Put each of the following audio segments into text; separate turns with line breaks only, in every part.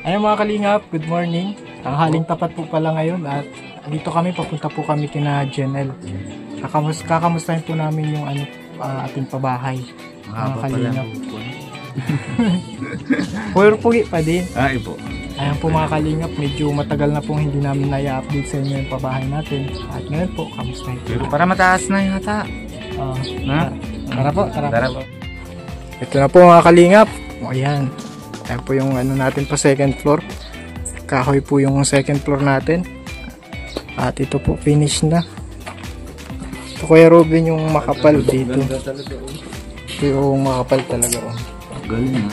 Ayun mga kalingap, good morning. Tanghaling tapat po pala ngayon at dito kami, papunta po kami kina Jenel. Kakamustahin po namin yung ating pabahay. Mga kalingap. Puro pugi pa din.
Ay po.
Ayan po mga kalingap, medyo matagal na pong hindi namin na-update sa inyo yung pabahay natin. At ngayon po, kamustahin po.
Pero para mataas na yung hata.
Tara po. Ito na po mga kalingap. O ayan. Ayan po yung natin pa second floor. Kahoy po yung second floor natin. At ito po finish na. Ito Kuya Robin yung makapal dito. Ito yung makapal talaga.
Galing na.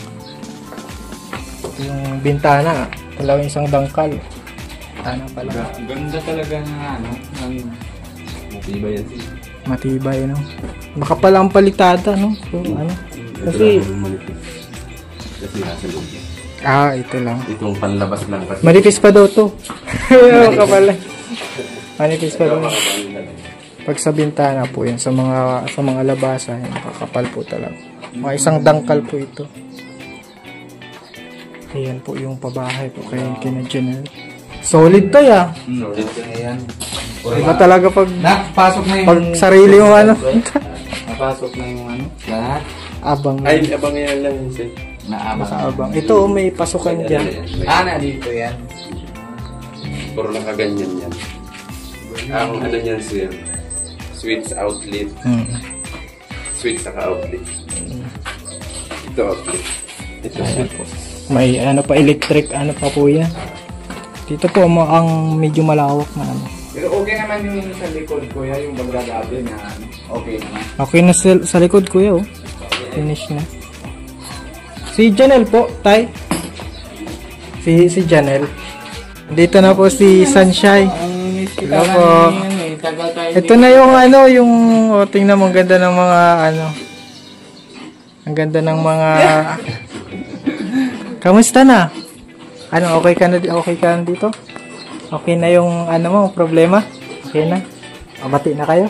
Ito yung bintana. Talagang isang dangkal. Bintana pala.
Ganda talaga na matibay yan siya.
Matibay makapal ang palitada So kasi
nasa loob yan.
Ito lang.
Itong panlabas lang kasi.
Manipis pa daw to. Makapal. Manipis pa daw. Pag sa bintana po yan, sa mga labasa, makakapal po talaga. Mga isang dangkal po ito. Ayan po yung pabahay po kay kina Jenel. Solid to ya.
Solid ka na yan.
Iba talaga pag
Napasok na yung
pag sarili mo
Napasok na yung lahat.
abang.
Ay, abang yan lang yun.
Nakaabang. Ito may pasukan dyan.
Dito yan.
Puro lang kaganyan yan. Ang niyan sir, switch outlet. Switch saka outlet. Ito outlet. Ito
Po. May pa electric pa po yan. Dito po ang medyo malawak na
Pero okay naman yung sa likod ko yung bagdadabi na okay naman.
Okay na sa likod kuya Finish na. Si Janel po, tay. Si Janel. Dito na po si Sunshine. Hello po. Ito na yung tingnan mo, ang ganda ng mga ang ganda ng mga Kamusta na? Okay ka na dito? Okay na yung mo, problema? Okay na? Mabati na kayo?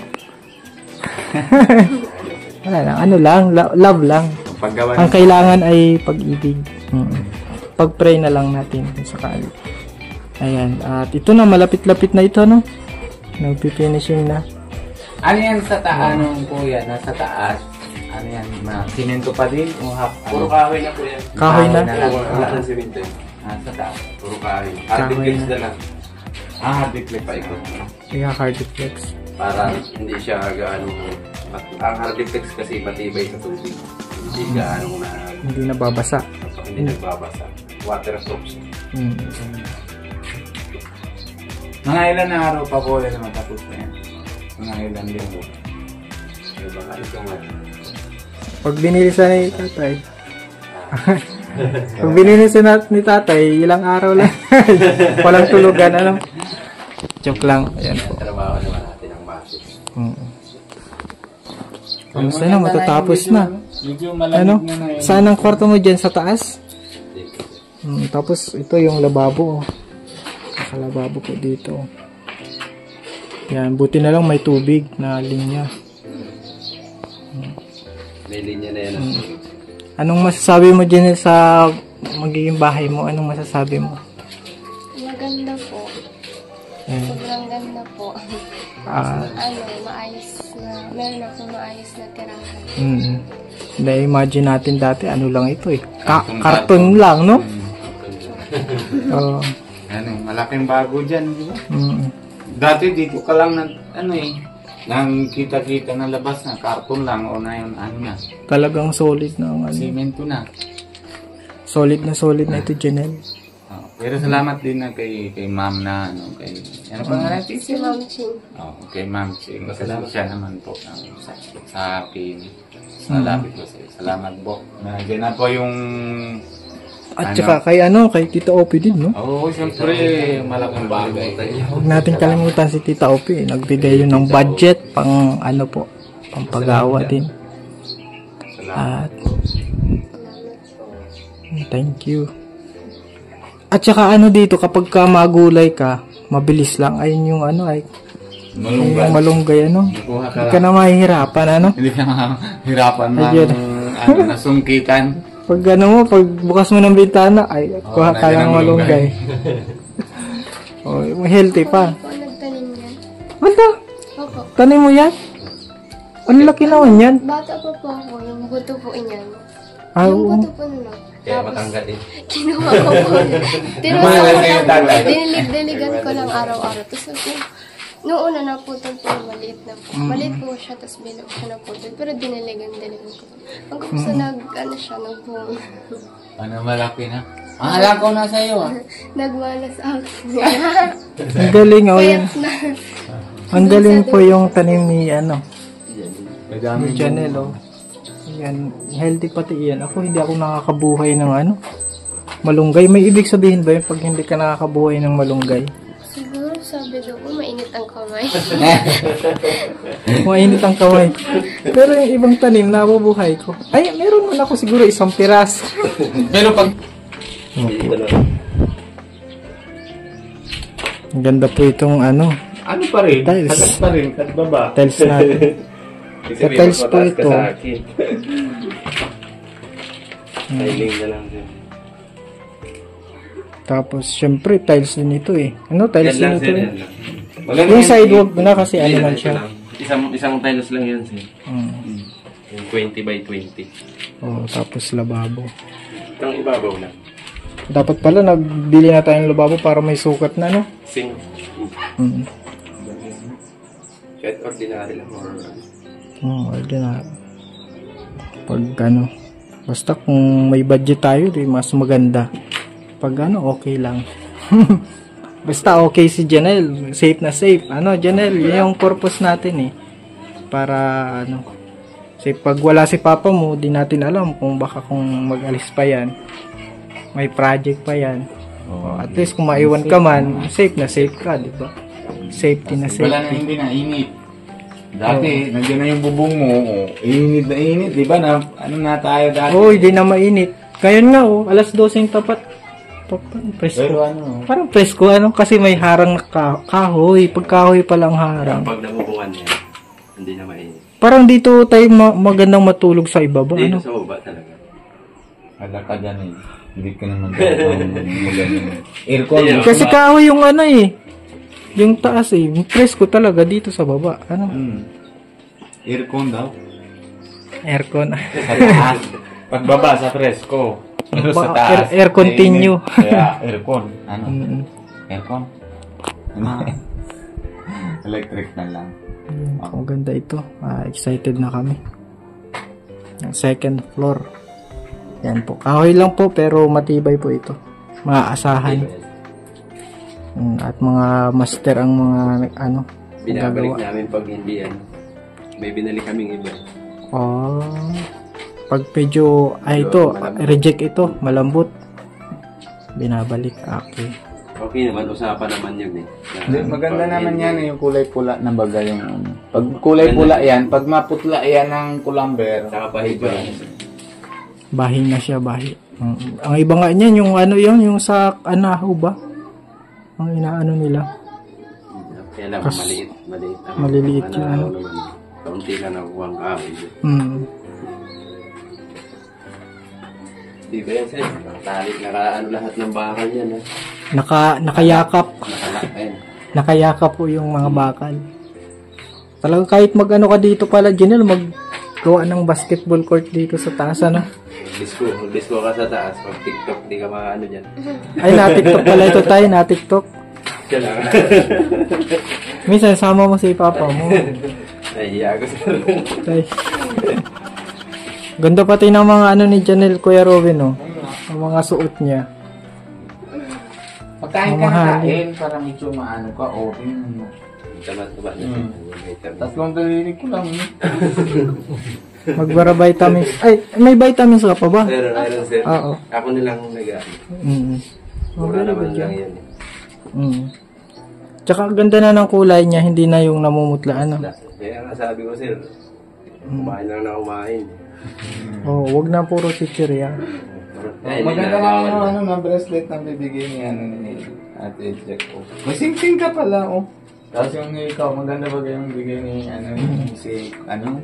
Wala lang, love lang. Ang kailangan ay pag-ibig. Pag-pray na lang natin kung sakali. Ayan, at ito na, malapit-lapit na ito, Nagpi-finishing na.
Ano yan sa taas? Kuya, nasa taas? Ano yan? Simento pa din?
puro kahoy na po yan.
Kahoy na?
Wala ng simento.
Sa taas?
Puro kahoy. Hardiplex na lang.
Hardiplex pa ito.
Kaya hardiplex.
Para hindi siya gaano. Ang hardiplex kasi matibay sa tubig. Hindi gaano
Hindi nababasa.
Hindi nagbabasa. Waterproof siya.
Mga ilan na araw pa po yan matapos na yan? Mga ilan linggo?
Pag binili sa ni tatay. Pag binili sa ni tatay, ilang araw lang. Walang tulugan, Joke lang. Ayan po.
Trabaho naman natin ang basis.
Kamusta na? Matatapos na.
Medyo malamig na yun.
Saan ang kwarto mo dyan? Sa taas? Tapos ito yung lababo. Nakalababo po dito. Yan. Buti na lang may tubig na linya.
May linya na yan.
Anong masasabi mo dyan sa magiging bahay mo? Anong masasabi mo?
Maganda po. Sobrang ganda po. Maayos na. Meron ako maayos na tirahan.
Na-imagine natin dati, lang ito karton lang, no?
Malaking bago dyan, di ba? Dati dito ka lang nang kita-kita na labas na karton lang o na yun,
Talagang solid na
simento na.
Solid na ito, Janel.
Pero salamat din kay ma'am na ano pangalan?
Si Ma'am Ching.
Kay Ma'am Ching. Salamat siya naman po sa akin. Salamat po. Nandiyan na po yung
at saka kay Tita Opie din, no?
Siyempre malaking bagay.
Huwag natin kalimutan si Tita Opie. Nagbigay yun ng budget pang pang pagawa din. At thank you. At saka dito, kapag ka magulay ka, mabilis lang. Ayun yung malunggay, Hindi ka na mahihirapan,
Hindi ka mahihirapan nasungkitan.
Pag ano mo, pag bukas mo ng bintana, ay, kuha ka
nandiyan
ng
ang
malunggay. Oh, healthy pa.
Ako nagtanim yan.
Ano?
Opo.
Tanim mo yan? Ang laki naman yan.
Bata pa po ako, yung buto po inyan.
Ah,
Yung
oo.
buto po nun.
Kaya
Tapos,
matanggal eh.
kinuha ko po. Tinusa
Mahal
ko
na yung tatay.
lang. Dinilig-diligan ko lang araw-araw. Tapos, noong una naputol po, maliit na po. Maliit po siya, tapos bilog siya naputol. Pero diniligan ko. Hanggang gusto ano siya, nagbunga.
Ano malaki na? Alam ko na sa'yo ah.
Nagmalas akin.
Ang galing, oh.
Payat na.
Ang galing po yung tanim ni, ano,
Madami
ni Janelle, oh. Yan, healthy pati yan. Ako, hindi ako nakakabuhay ng, ano, malunggay. May ibig sabihin ba yun pag hindi ka nakakabuhay ng malunggay?
Siguro sabi daw po, mainit ang kamay.
Mainit ang kamay. Pero yung ibang tanim, nabubuhay ko. Ay, meron man ako siguro isang piraso.
Pero pag...
Dito na.
Ang ganda po itong, ano,
Ano pa rin?
Tiles.
Hatas pa rin. At baba.
tiles natin.
Kasi
Sa
may
tiles po
mataas ka
ito.
sa akin. Tiling na lang din.
Tapos, syempre, tiles din ito eh. Ano, tiles
Yan lang
din ito
sir,
eh.
yan lang. Maganda
Yung
yan,
sidewalk
sir.
na kasi ano
Hindi
man
ito
siya.
lang. Isang tiles lang yan sir. Yung 20 by 20.
Oh, tapos lababo.
Itong ibabaw lang.
Dapat pala nagbili na tayong lababo para may sukat na, no?
Sing.
Mm.
Kahit ordinary lang or
Ordinary. Pag ano, basta kung may budget tayo, di mas maganda. Pag ano, okay lang. Basta okay si Janelle, safe na safe. Ano, Janelle, yun yung purpose natin eh. Para ano, kasi pag wala si Papa mo, di natin alam kung baka kung mag-alis pa yan. May project pa yan. At least kung maiwan ka man, safe na safe ka, di ba? Safety na
Wala na
safety.
hindi na init. Dati, nandiyan na yung bubong mo. Oh, init na init. Di ba na, ano na tayo dati?
Oo, hindi na mainit. Ngayon nga, oh, alas 12 yung tapat. Presko.
Pero ano,
Parang presko, ano? Kasi may harang na kahoy. Pag kahoy palang harang.
pag nabubukan niya, hindi na mainit.
Parang dito tayo magandang matulog sa ibaba,
Dito
ano?
sa baba talaga.
ala ka dyan eh. Hindi ka naman aircon.
Kasi kahoy yung ano eh. Yung taas eh. Presko talaga dito sa baba. Ano?
Aircon daw.
Aircon.
Sa taas. Pagbaba sa fresco. Pero sa taas.
Air continue.
Kaya aircon. Ano?
Mm.
Aircon? Electric na lang.
Ang ganda ito. Excited na kami. Ang second floor. Yan po. Kahoy lang po pero matibay po ito. Maaasahan. At mga master ang mga ano.
Binabalik
gagawa.
namin pag hindi yan. May binalik kaming iba.
Oh. Pag medyo ito, reject ito, malambot. Binabalik. Okay.
Okay naman, usapan naman yun eh.
Hindi, maganda naman yan yung kulay pula na baga yung ano. Pag kulay pula yan, pag maputla yan ng kulamber,
Saka pahiba.
Bahin na siya, bahi. Ang iba nga niyan, yung ano yun, yung sa anaho ba? Ang inaano nila.
Kaya lang, maliit. Maliit.
Maliliit yun, ano?
Kaunti na nakuha ang kahoy. Di ba yan sir? Talik naka lahat ng bakal yan.
Nakayakap.
Nakalakain.
Nakayakap po yung mga bakal. Talagang kahit mag-ano ka dito pala, Janelle, maggawa ng basketball court dito sa taas, ano?
Disco ka sa taas. Pag TikTok, di ka maano dyan.
Ay, na-tiktok pala ito tayo, na-tiktok.
Kailangan.
Minsan, sama mo si Papa mo.
Ay, iyago sa
Ay. Ganda pati ng mga ano ni Janelle, Kuya Robin, oh. Ang mga suot niya.
pagkain ka na
Mamahalin.
kain, para medyo maano ka, okay.
Tama-tama na.
Tatlong dalilig ko lang.
Magbara vitamins. Ay, may vitamins ka pa ba?
Meron sir.
Oo.
Ako nilang nag-ano.
Mm.
Mura
very
naman
good
lang
yan.
yan.
Mm. Tsaka ganda na ng kulay niya, hindi na yung namumutla, ano?
Kaya nga sabi ko sir, kumain lang na kumain.
Oh, wag na puro chichirya.
Maganda nga yung ano, na bracelet na bibigay ni ano ni Ate Jack. Oh. May sing-sing ka pala, oh. Tapos yung ikaw, maganda ba yung bigay ni, si, nagaling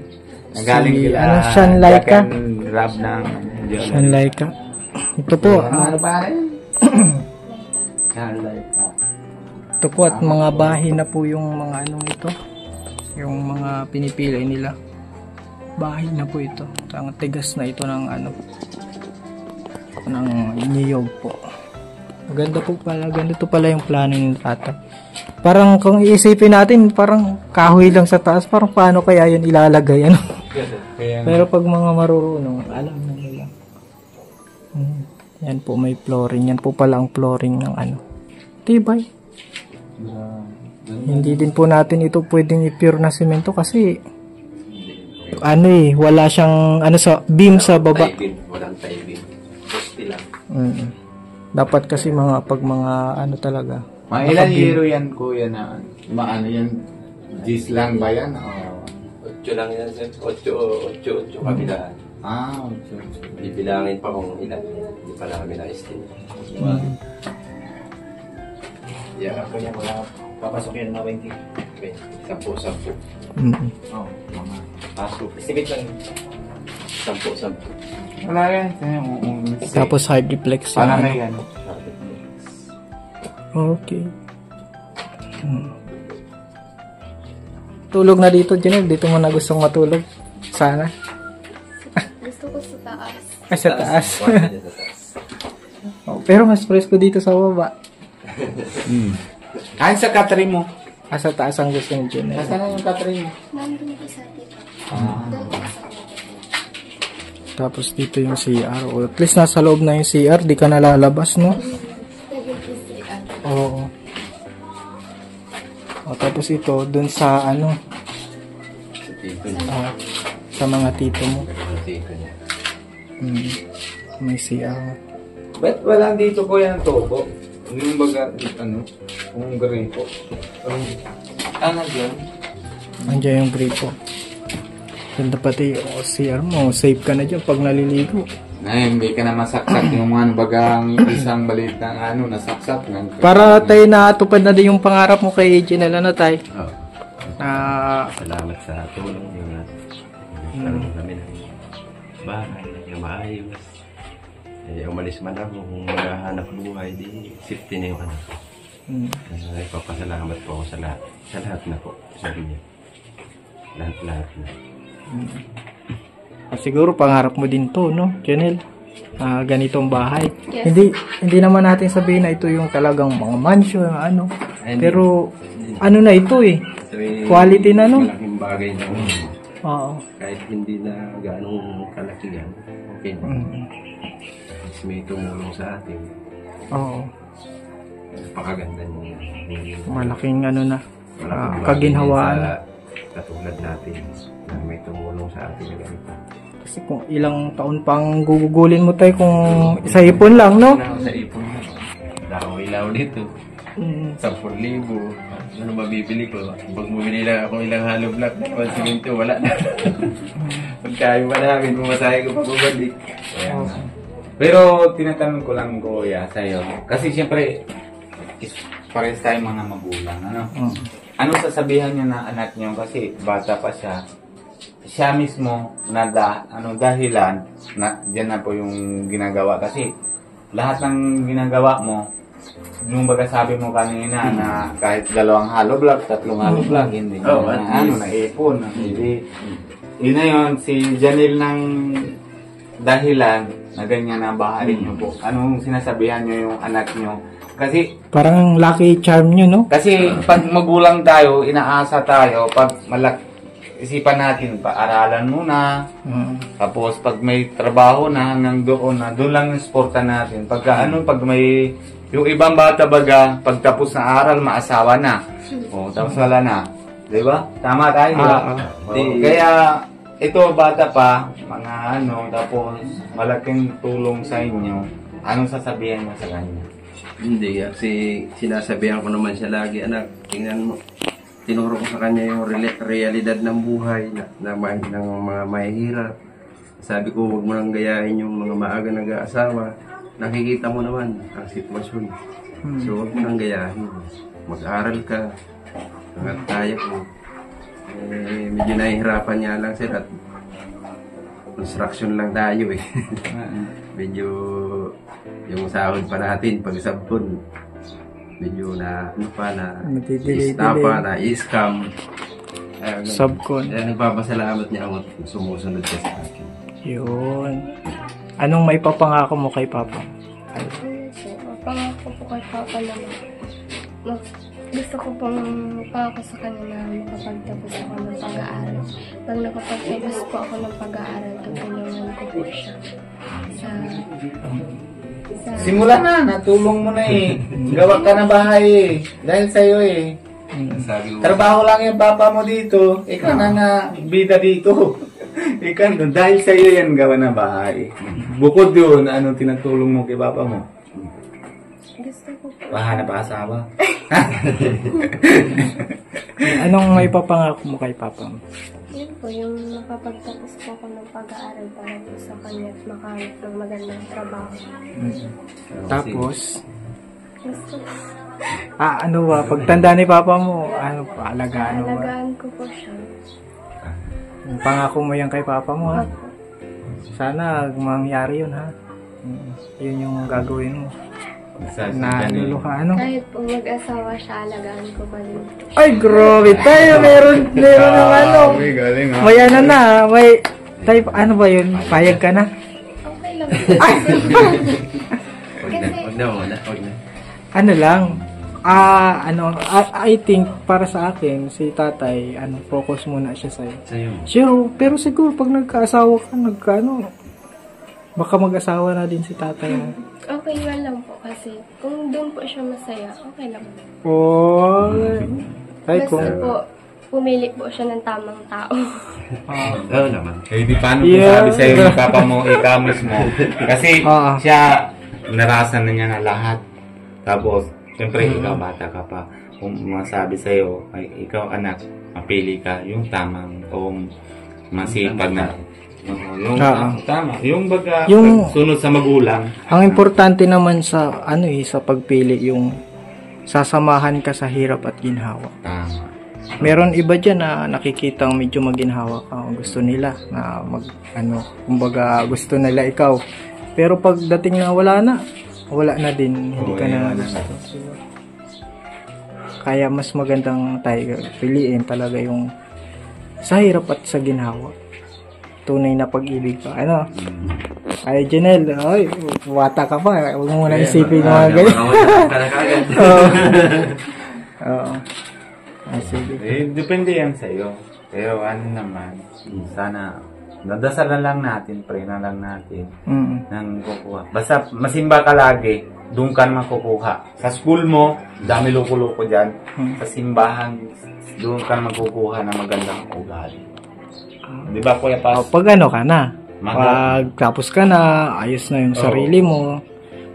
Si,
kila,
Sean Laika.
Jack and Rob ng,
Sean Laika. Ito po,
ano ba rin? Sean Laika.
ito po at mga bahay na po yung mga anong ito. Yung mga pinipili nila. Bahay na po ito. Ang tigas na ito ng ng niyog po. Maganda po pala. Ganito pala yung plano ni tatay. Parang kung iisipin natin, parang kahoy lang sa taas. Parang paano kaya yun ilalagay? Ano? Pero pag mga marurunong, alam na nila. Yan po may flooring. Yan po pala ang flooring ng tibay. Hindi din po natin ito pwedeng i-pure na semento kasi wala siyang sa beam sa baba.
Walang tie beam. Poste lang.
Dapat kasi pag mga talaga.
Mga ilan hero yan, kuya, na maano yan? Gis lang ba yan?
8 lang yan, sir. 8 kabilaan.
Okay.
Bibilangin pa kung ilan. Hindi pa lang kami na-estimate. Yeah, ako yan. Wala papasok yan na 20. 10. Mga pasok. Estimate lang. 10.
Wala yan.
Tapos hard reflex.
Parang na yan.
Okay. Tulog na dito, Janelle. Dito mo na gustong matulog. Sana.
Gusto ko sa taas.
Sa taas. Pero mas presko dito sa baba.
Kain sa Catherine mo.
Sa taas ang gusto ni Janelle.
Nasaan yung Catherine mo?
Nandun po sa tita. Doon po sa
Tapos dito yung CR. At least nasa loob na yung CR. Di ka nalalabas, no? Oo. Tapos ito, dun sa
Sa tito niya.
sa mga tito mo.
Sa tito niya.
May CR.
Ba't walang dito ko yan tubo? Yung baga, kung gripo. Nandiyan?
Andiyan yung gripo. Ganda pati yung CR mo. Safe ka na dyan pag naliligo.
Hindi ka na masaksak yung mga bagang isang balit ng nasaksak.
Para tayo natupad na din yung pangarap mo kay Janelle, tay?
Salamat sa tulong niyo na nagkaroon kami ng bahay na maayos. Umalis man ako kung maghahanap buhay, di safety na yung anak ko. Ipapasalamat po ako sa lahat. Sa lahat na po. Sabi niya. Lahat na.
Siguro pangarap mo din to, no, Janelle? Ganitong bahay.
Yes.
Hindi naman natin sabihin na ito yung talagang mga mansion, Pero na ito quality na, no?
Malaking bagay na.
Oo.
Kahit hindi na gaanong kalakihan, okay na. Mas may tumulong sa atin.
Oo.
Napakaganda niya.
Malaking
Malaking
kaginhawaan.
Katulad natin na may tumulong sa atin na ganito.
Kasi kung ilang taon pang gugugulin mo tayo kung isa ipon lang, no?
Sa ipon na. Ilaw dito. 10,000. Ano mabibili ko? Pag bumili lang ako ilang hollow block na konsimento, wala na. Pagkain pa namin, pumasahe ko pa bumalik.
Pero tinatanong ko lang, kuya, sa'yo. Kasi siyempre, pares tayong mga magulang, Ano sasabihan niyo na anak niyo kasi bata pa siya? Siya mismo na dahilan na diyan na po yung ginagawa kasi lahat ng ginagawa mo yung baga sabi mo kanina na kahit 2 hollow block, 3 hollow block, hindi naipon. Hindi. Yun na yun, si Janelle ng dahilan na ganyan na bahay niyo po. Anong sinasabihan niyo yung anak niyo? Kasi
parang lucky charm nyo, no?
kasi pag magulang tayo, inaasa tayo, pag isipan natin, paaralan muna, tapos pag may trabaho na, hanggang doon lang yung sporta natin. Pag may, yung ibang bata baga, pag tapos na aral, maasawa na. Tapos wala na. Diba? Tama tayo, diba? Kaya, ito bata pa, mga tapos malaking tulong sa inyo, anong sasabihin mo sa kanya?
Hindi, kasi sinasabihan ko naman siya lagi, anak, tingnan mo. Tinuro ko sa kanya yung realidad ng buhay ng mga mahihirap. Sabi ko, huwag mo nang gayahin yung mga maaga nag-aasawa. Nakikita mo naman ang sitwasyon. So, huwag mo nang gayahin. Mag-aral ka, Hanggat tayo po. Medyo nahihirapan niya lang sir at construction lang tayo eh. Medyo yung sahod pa natin pag sabon medyo na ano pa na stop pa na scam.
Subcon.
Nagpapasalamat niya ako sumusunod ka sa akin.
Yun. Anong may papangako mo kay Papa?
Pangako po kay Papa naman. Gusto ko pong pangako sa kanya na makapagtapos ako ng pag-aaral. Pag nakapagtapos po ako ng pag-aaral, tutulungan ko po siya sa
Simula na, natulong mo na eh. Gawa ka na bahay eh. Dahil sa'yo eh. Trabaho lang yung papa mo dito. Ikaw na nga bida dito. Ikaw, dahil sa'yo yan gawa na bahay. Bukod yun, anong tinatulong mo kay papa mo?
gusto ko po.
Pahanap asawa.
Anong may papangako mo kay Papa mo?
Yun po, yung makapagtapos po ako ng pag-aaral para po sa kanya at makahanap ng magandang trabaho.
Tapos,
Gusto ko.
ano ba, pagtanda ni Papa mo, ano pa, alagaan mo ba?
Alagaan ko po siya.
Yung pangako mo yan kay Papa mo, ha?
Opo.
Sana mangyari yun, ha? Yun yung gagawin mo. Na luluha, ano?
Kahit po mag-asawa siya, alagaan ko pa rin.
Ay, grabe tayo! Meron ng ano.
Galing ha.
May ano na, may type, ano ba yun? Payag ka na?
Okay lang.
Wag na.
Ano lang, I think para sa akin, si tatay, focus muna siya sa'yo.
Sa'yo.
Sure, pero siguro pag nagkaasawa ka, baka mag-asawa na din si tatay mo.
Okay nga lang po kasi kung doon po siya masaya, okay lang.
Oh, ay kung...
Basta po, pumili po siya ng tamang tao.
Oo naman.
Eh, di paano kung sabi sa'yo ng papa mo, ikaw mismo. Kasi siya, narasan na niya na lahat. Tapos, siyempre, ikaw bata ka pa. Kung masabi sa'yo, ay, ikaw anak, mapili ka yung tamang o masipag na. Yung tama. Yung baga, sunod sa magulang.
Ang importante naman sa, sa pagpili, yung sasamahan ka sa hirap at ginhawa.
Tama.
Meron iba dyan na nakikitang medyo maginhawa ka. Gusto nila na kumbaga gusto nila ikaw. Pero pagdating na wala na din. Hindi ka na gusto. Kaya mas magandang tayo piliin talaga yung sa hirap at sa ginhawa. Tunay na pag-ibig ka. Ay, Janelle, wata ka pa. Huwag mo muna isipin yung mga ganyan. Oo. Sige.
Depende yan sa'yo. Pero naman, sana, nadasalan lang natin, pray na lang natin, nang kukuha. Basta masimba ka lagi, doon ka makukuha. Sa school mo, dami loko-loko dyan. Sa simbahan, doon ka makukuha ng magandang ugali. Di ba, Kuya Pas?
Pag ka na, pag tapos ka na, ayos na yung sarili mo.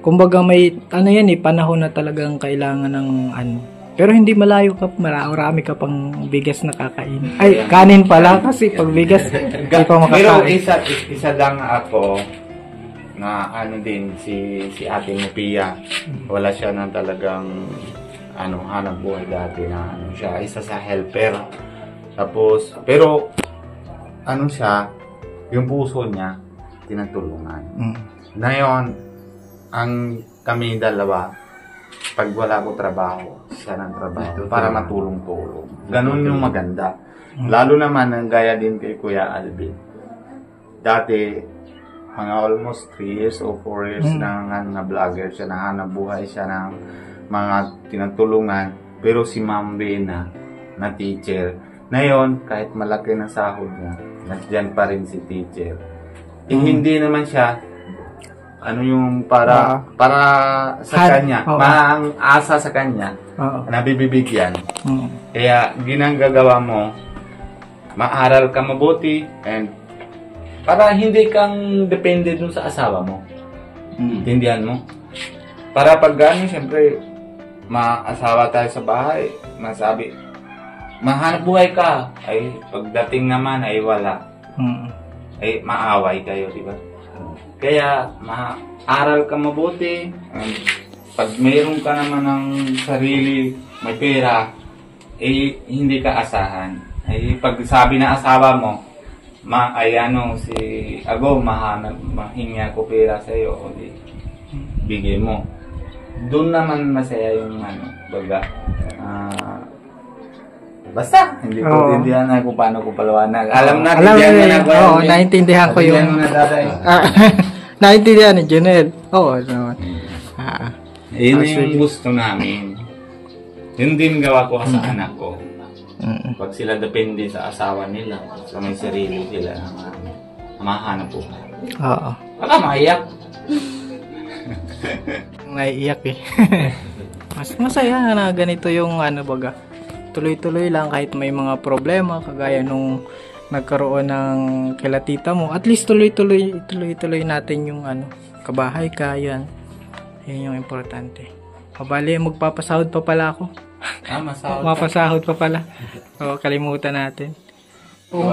Kumbaga may, panahon na talagang kailangan ng Pero hindi malayo ka, marami ka pang bigas na kakain. Ay, kanin pala kasi pag bigas, hindi pa makakain.
Pero isa lang ako, na din, si Ate Mupia. Wala siya ng talagang, hanap buhay dati na siya, isa sa helper. Tapos, pero, siya, yung puso niya, tinatulungan. Ngayon, kami dalawa, pag wala ko trabaho, siya ng trabaho, para matulong-tulong. Ganun yung maganda. Lalo naman, ang gaya din kay Kuya Alvin. Dati, mga almost 3 years o 4 years na vlogger siya, nahanap buhay siya ng mga tinatulungan. Pero si Ma'am Bena, na teacher, ngayon, kahit malaki na sahod niya, nandiyan pa rin si teacher. Hindi naman siya, yung para sa kanya, ang asa sa kanya, nabibigyan. Kaya, ginagagawa mo, maaral ka mabuti, and para hindi kang depende dun sa asawa mo. Intindihan mo? Para pag siyempre, maasawa tayo sa bahay, masabi, mahanap buhay ka, ay pagdating naman ay wala. Ay maaway kayo, di ba? Kaya maaral ka mabuti. Pag mayroon ka naman ng sarili, may pera, hindi ka asahan. Pag sabi ng asawa mo, si Ago, mahingi ako pera sa'yo, o di, bigay mo. Doon naman masaya yung baga. Basta, hindi ko tindihan na kung paano ko palawanag. Alam na,
naintindihan ko yung... naintindihan ni Junel. Oo, naman.
Yun yung gusto namin. Yun din gawa ko sa anak ko. Pag sila depende sa asawa nila, sa may sarili sila, mahanap po.
Oo.
Baka maiyak.
Naiiyak eh. Mas masaya na ganito yung baga. Tuloy-tuloy lang kahit may mga problema kagaya nung nagkaroon ng kila tita mo. At least tuloy-tuloy natin yung kabahay ka yan. Yan yung importante. Kabali, magpapasahod pa pala ako. Mapasahod pa pala. O, kalimutan natin. Kung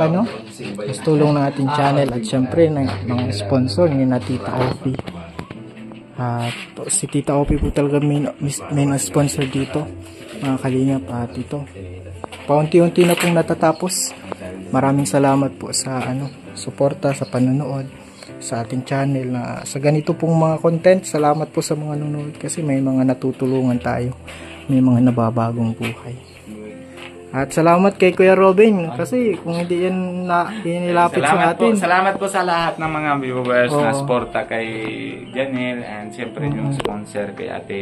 mas tulong ng ating channel at syempre ng mga sponsor na Tita Opie. Si Tita Opie po talaga main sponsor dito, mga kalingap. At ito, paunti-unti na pong natatapos. Maraming salamat po sa suporta, sa panonood sa ating channel na sa ganito pong mga content. Salamat po sa mga nanonood kasi may mga natutulungan tayo, may mga nababagong buhay. At salamat kay Kuya Robin kasi kung hindi yan nilapit sa atin.
Salamat po sa lahat ng mga viewers na suporta kay Janelle, and siyempre yung sponsor kay ate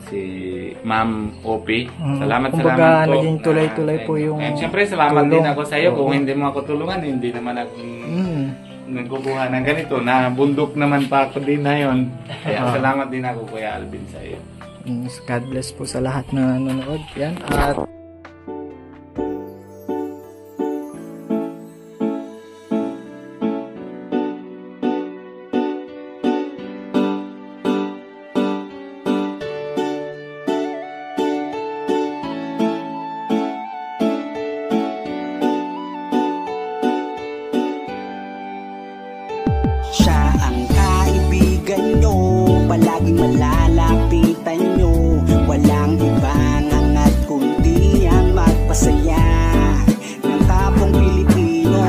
si Ma'am Opie. Salamat po.
Naging tuloy-tuloy po yung
and siyempre salamat din ako sa iyo. Kung hindi mo ako tulungan, hindi naman ako nagkukuha ng ganito. Na bundok naman pa ako din na yun. Kaya salamat din ako, Kuya Alvin, sa iyo.
God bless po sa lahat na nanonood. Yan. At
siya ang kaibigan nyo, palaging malalapitan nyo. Walang ibang angat kundi ang magpasaya ng kapong Pilipino.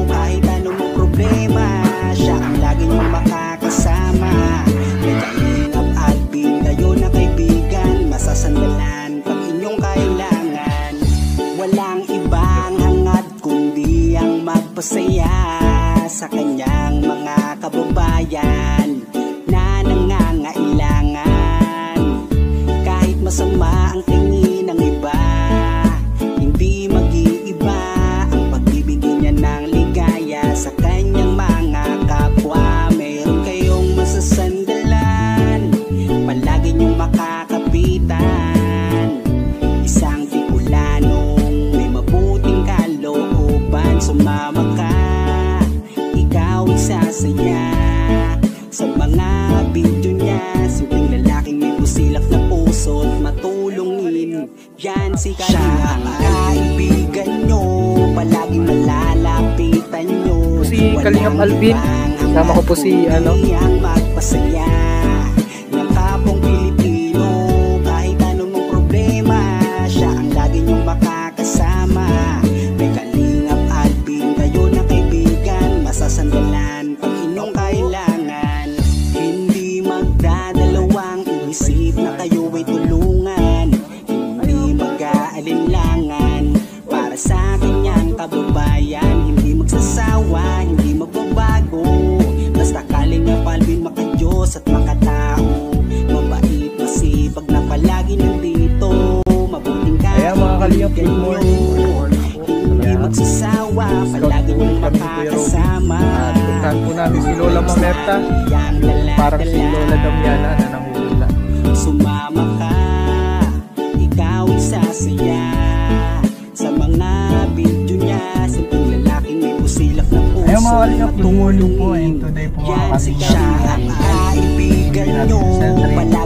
Kahit anong problema, siya ang laging makakasama. May Kalingap Alvin, kayo na kaibigan, masasandalan pag inyong kailangan. Walang ibang hangat kundi ang magpasaya sa kanyang mga kababayan na nangangailangan. Kahit masama ang tingin ng iba, hindi mag-iiba ang pagbibigay niya ng ligaya sa kanyang mga kapwa. Meron kayong masasandalan, palagi niyong makakapitan. Isang Bicolanong may mabuting kalooban, sumama ka, ikaw isasaya sa mga video niya. Simpleng lalaking may busilak na puso at matulungin, yan si Kalingap. Siya ang kaibigan nyo, palaging malalapitan nyo.
si Kalingap Alvin, sama ko po si
ang magpasaya ng kapong Pilipino. Kahit anong problema, siya ang lagi niyong makakasama. May Kalingap Alvin, kayo na kaibigan, masasandalan pag inyong kailangan. Hindi magdadalawang inisip na kayo ay tulungan. Hindi mag-aalinlangan para sa kanyang kababayan. Hindi magsasawa, hindi magbabago. Basta Kalingap Alvin, makadiyos at makatao. Mabait, masipag na palagi nandito. Mabuting
Kaya mga Kalingap, good morning.
hindi magsasawa, palagi niyong makakasama.
At puntahan po namin si Lola Mamerta, parang si Lola Damiana na nanguhula.
Sumama ka, ikaw isasaya sa mga video niya. Simpleng lalaking may busilak na puso.
Ayun mga Kalingap, good morning po, and today po mga
Yan si
Kalingap,
siya ang kaibigan nyo, palagi